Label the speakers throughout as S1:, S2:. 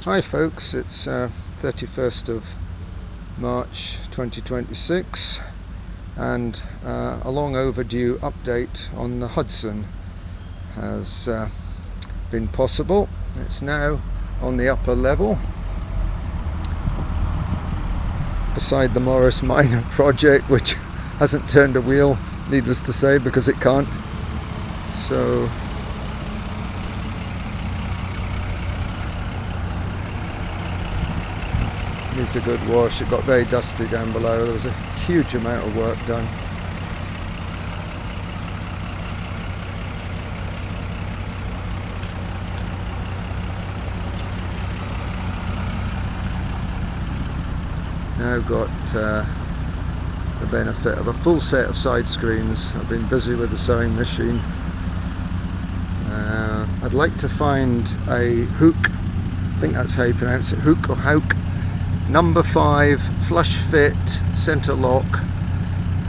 S1: Hi folks, it's 31st of March 2026 and a long overdue update on the Hudson has been possible. It's now on the upper level beside the Morris Minor project, which hasn't turned a wheel, needless to say, because it can't. So needs a good wash. It got very dusty down below. There was a huge amount of work done. Now got the benefit of a full set of side screens. I've been busy with the sewing machine. I'd like to find a Houk, I think that's how you pronounce it, Houk or Houk, number 5 flush fit center lock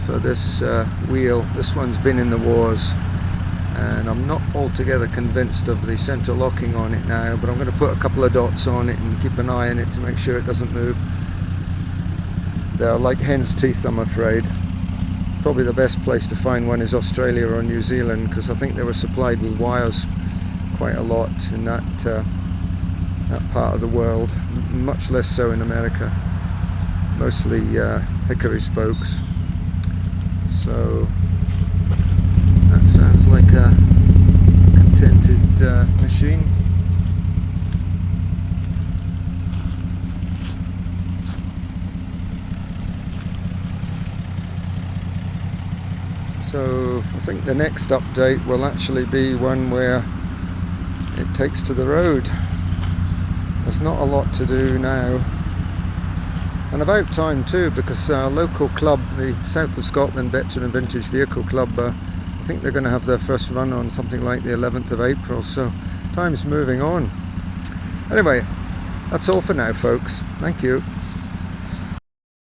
S1: for this wheel. This one's been in the wars and I'm not altogether convinced of the center locking on it now, but I'm going to put a couple of dots on it and keep an eye on it to make sure it doesn't move. They're like hen's teeth, I'm afraid. Probably the best place to find one is Australia or New Zealand, because I think they were supplied with wires quite a lot in that part of the world, much less so in America. Mostly hickory spokes. So that sounds like a contented machine. So I think the next update will actually be one where it takes to the road. There's not a lot to do now, and about time too, because our local club, the South of Scotland Veteran and Vintage Vehicle Club, I think they're going to have their first run on something like the 11th of April, so time's moving on. Anyway, that's all for now folks. Thank you.